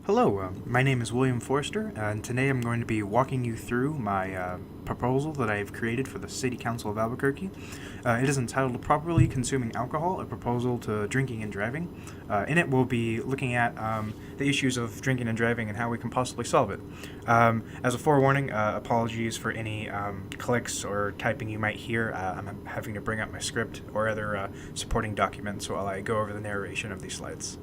Hello, my name is William Forster, and today I'm going to be walking you through my proposal that I have created for the City Council of Albuquerque. It is entitled Properly Consuming Alcohol, a Proposal to Drinking and Driving. In it, we'll be looking at the issues of drinking and driving and how we can possibly solve it. As a forewarning, apologies for any clicks or typing you might hear. I'm having to bring up my script or other supporting documents while I go over the narration of these slides.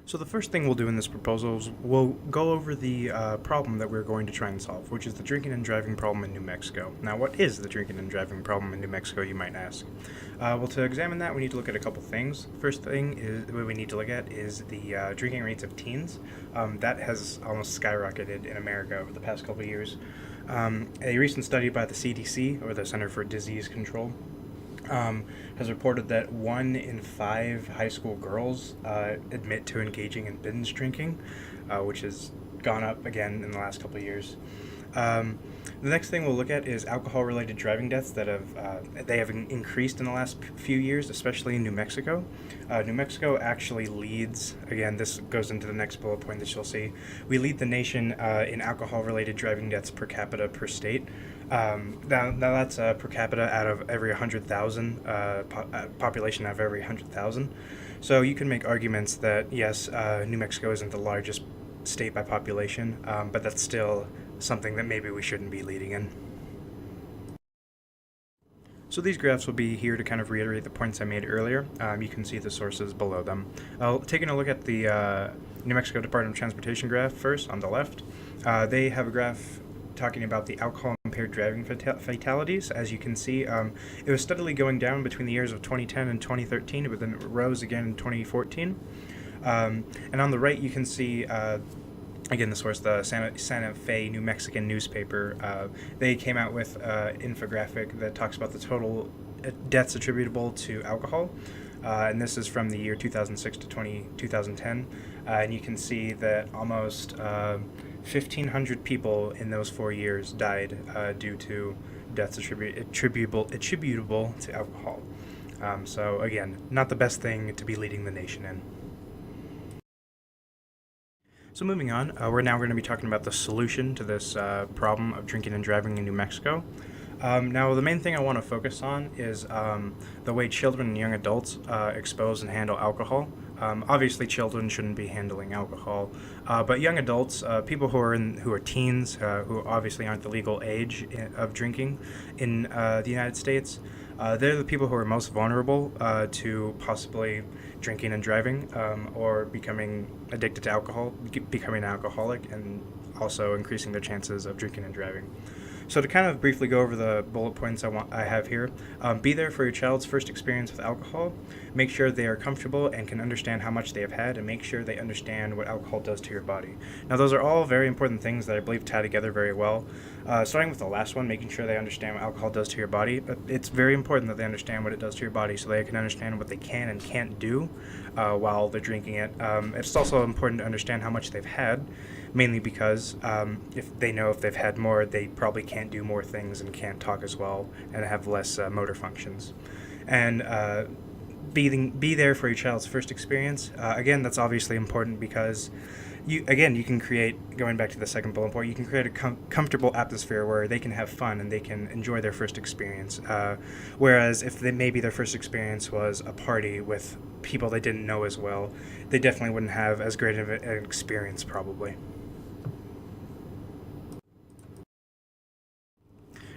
So the first thing we'll do in this proposal is we'll go over the problem that we're going to try and solve, which is the drinking and driving problem in New Mexico. Now, what is the drinking and driving problem in New Mexico, you might ask? Well, to examine that, we need to look at a couple things. First thing is what we need to look at is the drinking rates of teens. That has almost skyrocketed in America over the past couple of years. A recent study by the CDC, or the Center for Disease Control, has reported that 1 in 5 high school girls admit to engaging in binge drinking, which has gone up again in the last couple of years. The next thing we'll look at is alcohol-related driving deaths that have increased in the last few years, especially in New Mexico. New Mexico actually leads. Again, this goes into the next bullet point that you'll see. We lead the nation in alcohol-related driving deaths per capita per state. Now that's per capita out of every 100,000 population out of every 100,000. So you can make arguments that yes, New Mexico isn't the largest state by population, but that's still something that maybe we shouldn't be leading in. So these graphs will be here to kind of reiterate the points I made earlier. You can see the sources below them. Taking a look at the New Mexico Department of Transportation graph first on the left, they have a graph talking about the alcohol-impaired driving fatalities. As you can see, it was steadily going down between the years of 2010 and 2013, but then it rose again in 2014. And on the right, you can see again, the source, the Santa Fe New Mexican newspaper. They came out with an infographic that talks about the total deaths attributable to alcohol. And this is from the year 2006 to 2010. And you can see that almost 1,500 people in those 4 years died due to deaths attributable to alcohol. So again, not the best thing to be leading the nation in. So moving on, we're now going to be talking about the solution to this problem of drinking and driving in New Mexico. Now, the main thing I want to focus on is the way children and young adults expose and handle alcohol. Obviously, children shouldn't be handling alcohol, but young adults, people who are teens, who obviously aren't the legal age of drinking in the United States, they're the people who are most vulnerable to possibly drinking and driving, or becoming addicted to alcohol, becoming an alcoholic, and also increasing their chances of drinking and driving. So to kind of briefly go over the bullet points I have here, be there for your child's first experience with alcohol. Make sure they are comfortable and can understand how much they have had, and make sure they understand what alcohol does to your body. Now, those are all very important things that I believe tie together very well. Starting with the last one, making sure they understand what alcohol does to your body. But it's very important that they understand what it does to your body so they can understand what they can and can't do while they're drinking it. It's also important to understand how much they've had, mainly because if they've had more, they probably can't do more things and can't talk as well and have less motor functions. And be there for your child's first experience. Again, that's obviously important because you can create, going back to the second bullet point, you can create a comfortable atmosphere where they can have fun and they can enjoy their first experience. Whereas if maybe their first experience was a party with people they didn't know as well, they definitely wouldn't have as great of an experience probably.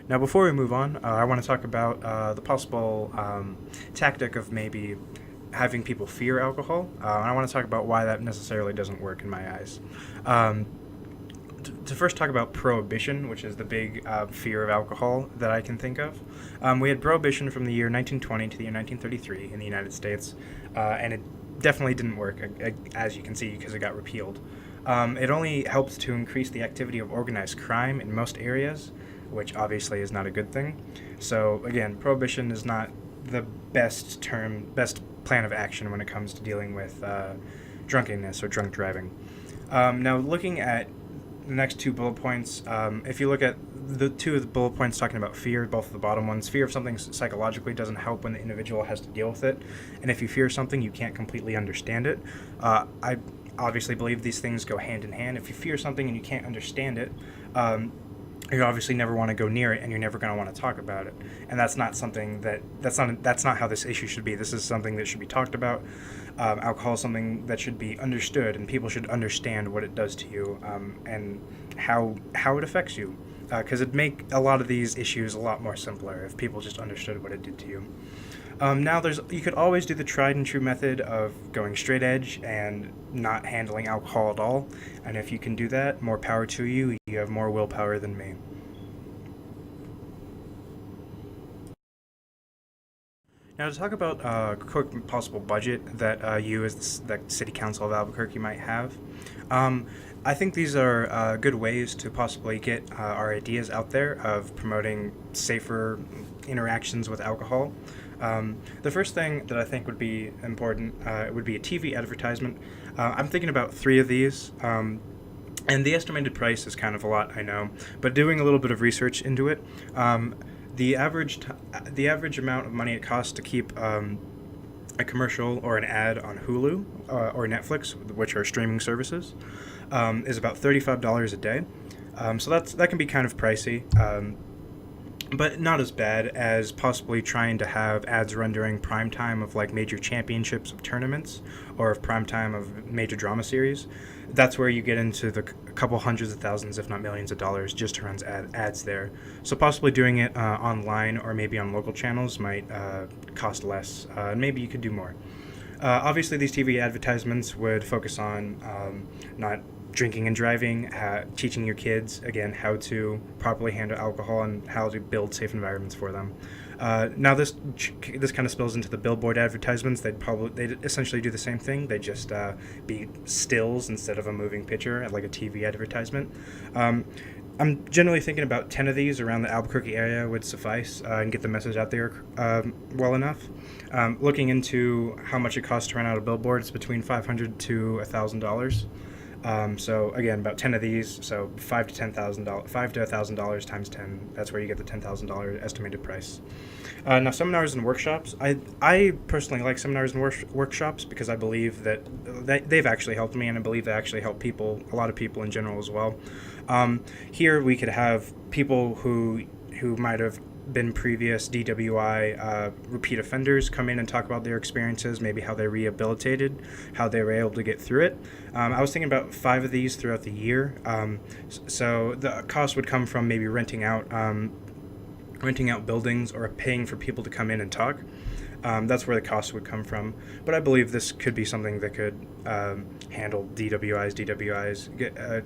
Now, before we move on, I want to talk about the possible tactic of maybe having people fear alcohol. And I want to talk about why that necessarily doesn't work in my eyes. To first talk about prohibition, which is the big fear of alcohol that I can think of. We had prohibition from the year 1920 to the year 1933 in the United States, and it definitely didn't work, as you can see, because it got repealed. It only helped to increase the activity of organized crime in most areas, which obviously is not a good thing. So again, prohibition is not the best plan of action when it comes to dealing with drunkenness or drunk driving. Now, looking at the next two bullet points, if you look at the two of the bullet points talking about fear, both of the bottom ones, fear of something psychologically doesn't help when the individual has to deal with it. And if you fear something, you can't completely understand it. I obviously believe these things go hand in hand. If you fear something and you can't understand it, you obviously never want to go near it, and you're never going to want to talk about it. And that's not something that's not how this issue should be. This is something that should be talked about. Alcohol is something that should be understood, and people should understand what it does to you, and how it affects you. Because it'd make a lot of these issues a lot more simpler if people just understood what it did to you. Now, you could always do the tried and true method of going straight edge and not handling alcohol at all. And if you can do that, more power to you. You have more willpower than me. Now, to talk about a quick possible budget that you, as the City Council of Albuquerque, might have, I think these are good ways to possibly get our ideas out there of promoting safer interactions with alcohol. The first thing that I think would be important would be a TV advertisement. I'm thinking about 3 of these. And the estimated price is kind of a lot, I know, but doing a little bit of research into it, the average amount of money it costs to keep a commercial or an ad on Hulu or Netflix, which are streaming services, is about $35 a day. So that can be kind of pricey, but not as bad as possibly trying to have ads run during prime time of like major championships of tournaments or of prime time of major drama series. That's where you get into the couple hundreds of thousands, if not millions of dollars, just to run ads there. So possibly doing it online or maybe on local channels might cost less, and maybe you could do more. Obviously, these TV advertisements would focus on not drinking and driving, teaching your kids, again, how to properly handle alcohol and how to build safe environments for them. Now this kind of spills into the billboard advertisements. They'd essentially do the same thing. They just be stills instead of a moving picture, like a TV advertisement. I'm generally thinking about 10 of these around the Albuquerque area would suffice and get the message out there well enough. Looking into how much it costs to run out a billboard, it's between $500 to $1,000. So again, about 10 of these, so $5,000 to $1,000 times 10. That's where you get the $10,000 estimated price. Now, seminars and workshops. I personally like seminars and workshops because I believe that they've actually helped me, and I believe they actually help a lot of people in general as well. Here we could have people who might have been previous DWI repeat offenders come in and talk about their experiences, maybe how they rehabilitated, how they were able to get through it. I was thinking about 5 of these throughout the year. So the cost would come from maybe renting out buildings or paying for people to come in and talk. That's where the cost would come from. But I believe this could be something that could handle DWIs,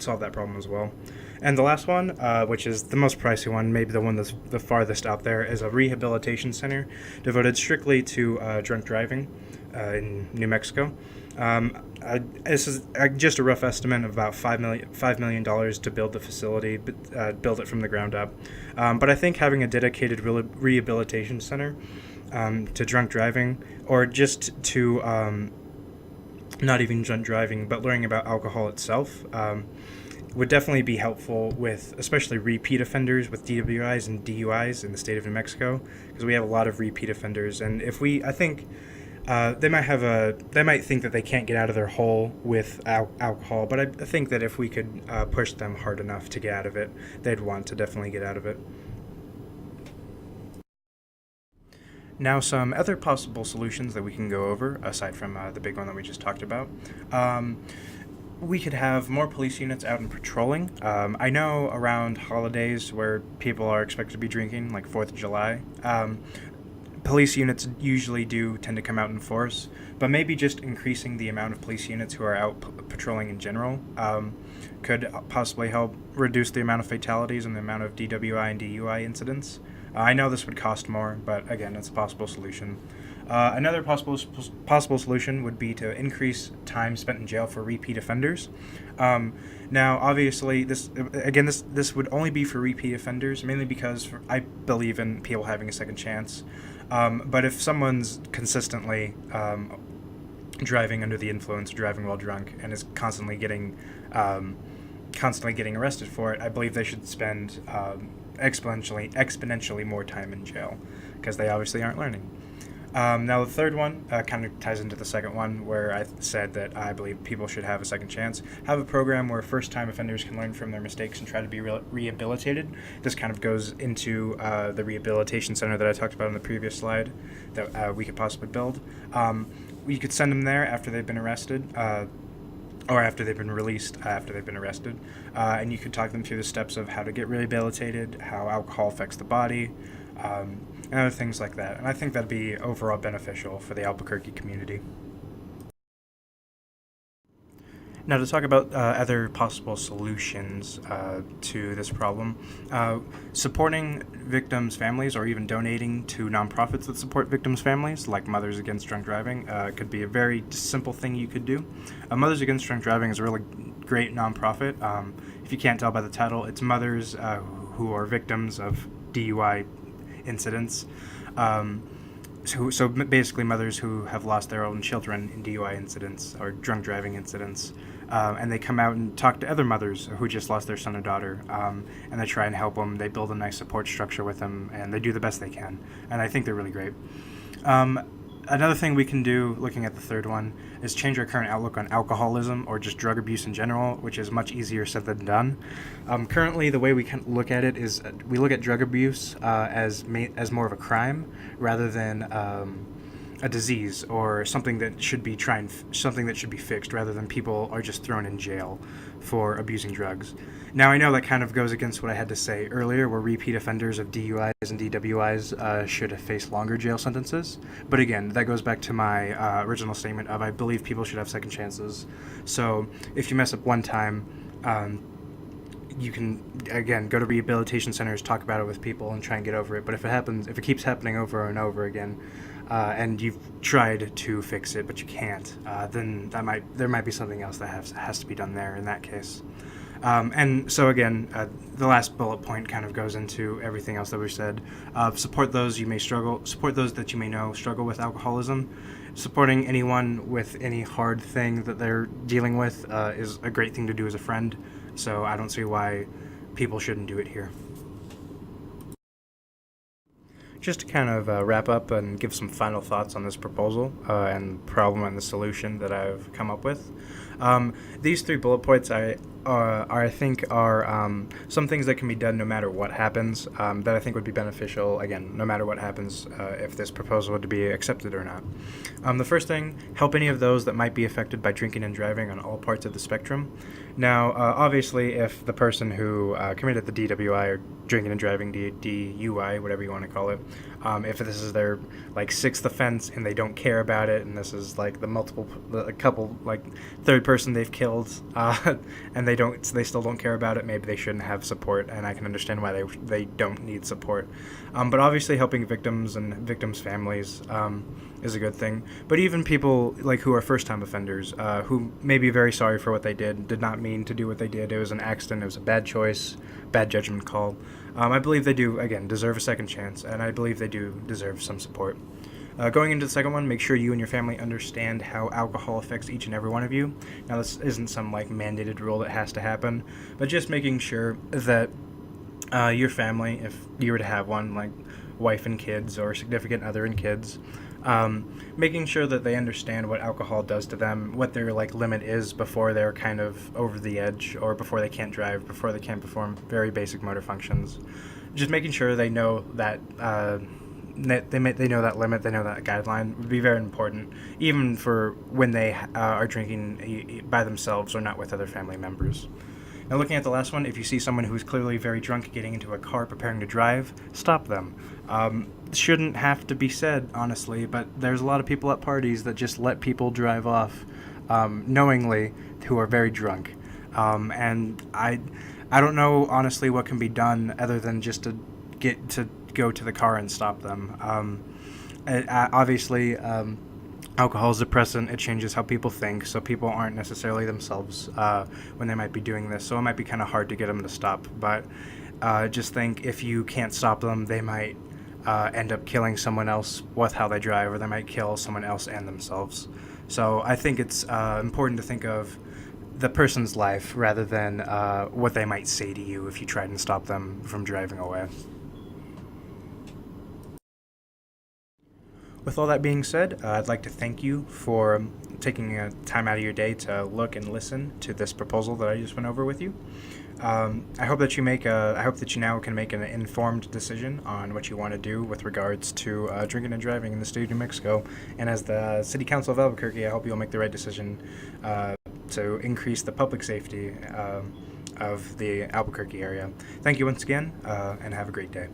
solve that problem as well. And the last one, which is the most pricey one, maybe the one that's the farthest out there, is a rehabilitation center devoted strictly to drunk driving in New Mexico. This is just a rough estimate of about $5 million to build the facility, build it from the ground up. But I think having a dedicated rehabilitation center to drunk driving, or just to not even drunk driving, but learning about alcohol itself, would definitely be helpful with especially repeat offenders with DWIs and DUIs in the state of New Mexico, because we have a lot of repeat offenders. And I think they might think that they can't get out of their hole with alcohol, but I think that if we could push them hard enough to get out of it, they'd want to definitely get out of it. Now, some other possible solutions that we can go over, aside from the big one that we just talked about. We could have more police units out and patrolling. I know around holidays where people are expected to be drinking, like 4th of July, police units usually do tend to come out in force, but maybe just increasing the amount of police units who are out patrolling in general could possibly help reduce the amount of fatalities and the amount of DWI and DUI incidents. I know this would cost more, but again, it's a possible solution. Another possible solution would be to increase time spent in jail for repeat offenders. Now, obviously, this would only be for repeat offenders, mainly because I believe in people having a second chance. But if someone's consistently driving under the influence, driving while drunk, and is constantly getting arrested for it, I believe they should spend exponentially more time in jail because they obviously aren't learning. Now, the third one kind of ties into the second one, where I said that I believe people should have a second chance. Have a program where first-time offenders can learn from their mistakes and try to be rehabilitated. This kind of goes into the rehabilitation center that I talked about in the previous slide that we could possibly build. We could send them there after they've been arrested. Or after they've been released, after they've been arrested. And you could talk them through the steps of how to get rehabilitated, how alcohol affects the body, and other things like that. And I think that'd be overall beneficial for the Albuquerque community. Now, to talk about other possible solutions to this problem, supporting victims' families or even donating to nonprofits that support victims' families, like Mothers Against Drunk Driving, could be a very simple thing you could do. Mothers Against Drunk Driving is a really great nonprofit. If you can't tell by the title, it's mothers who are victims of DUI incidents. So basically mothers who have lost their own children in DUI incidents or drunk driving incidents. And they come out and talk to other mothers who just lost their son or daughter, and they try and help them. They build a nice support structure with them, and they do the best they can. And I think they're really great. Another thing we can do, looking at the third one, is change our current outlook on alcoholism or just drug abuse in general, which is much easier said than done. Currently, the way we can look at it is we look at drug abuse as more of a crime rather than a disease or something that should be something that should be fixed, rather than people are just thrown in jail for abusing drugs. Now, I know that kind of goes against what I had to say earlier, where repeat offenders of DUIs and DWIs should face longer jail sentences. But again, that goes back to my original statement of I believe people should have second chances. So if you mess up one time, you can, again, go to rehabilitation centers, talk about it with people, and try and get over it. But if it keeps happening over and over again, and you've tried to fix it but you can't, then there might be something else that has to be done there in that case. And so again, the last bullet point kind of goes into everything else that we said. Support those that you may know struggle with alcoholism. Supporting anyone with any hard thing that they're dealing with is a great thing to do as a friend. So I don't see why people shouldn't do it here. Just to kind of wrap up and give some final thoughts on this proposal and problem and the solution that I've come up with. These 3 bullet points I think are some things that can be done no matter what happens, that I think would be beneficial, again, no matter what happens, if this proposal were to be accepted or not. The first thing, help any of those that might be affected by drinking and driving on all parts of the spectrum. Now, obviously, if the person who committed the DWI or drinking and driving DUI, whatever you want to call it, if this is their 6th offense and they don't care about it, and this is the couple third person they've killed, and they still don't care about it, maybe they shouldn't have support, and I can understand why they don't need support. But obviously, helping victims and victims' families is a good thing. But even people who are first-time offenders, who may be very sorry for what they did not mean to do what they did. It was an accident. It was a bad choice, bad judgment call. I believe they do, again, deserve a second chance, and I believe they do deserve some support. Going into the second one, make sure you and your family understand how alcohol affects each and every one of you. Now, this isn't some mandated rule that has to happen, but just making sure that your family, if you were to have one, wife and kids or significant other and kids, making sure that they understand what alcohol does to them, what their limit is before they're kind of over the edge, or before they can't drive, before they can't perform very basic motor functions. Just making sure they know that they know that limit, they know that guideline would be very important, even for when they are drinking by themselves or not with other family members. Now, looking at the last one, if you see someone who's clearly very drunk getting into a car preparing to drive, stop them. Shouldn't have to be said, honestly, but there's a lot of people at parties that just let people drive off knowingly who are very drunk. And I don't know, honestly, what can be done other than just to go to the car and stop them. Obviously, alcohol is a depressant. It changes how people think, so people aren't necessarily themselves when they might be doing this, so it might be kind of hard to get them to stop. But just think, if you can't stop them, they might end up killing someone else with how they drive, or they might kill someone else and themselves. So I think it's important to think of the person's life rather than what they might say to you if you tried and stop them from driving away. With all that being said, I'd like to thank you for taking time out of your day to look and listen to this proposal that I just went over with you. I hope that I hope that you now can make an informed decision on what you want to do with regards to drinking and driving in the state of New Mexico. And as the City Council of Albuquerque, I hope you'll make the right decision to increase the public safety of the Albuquerque area. Thank you once again, and have a great day.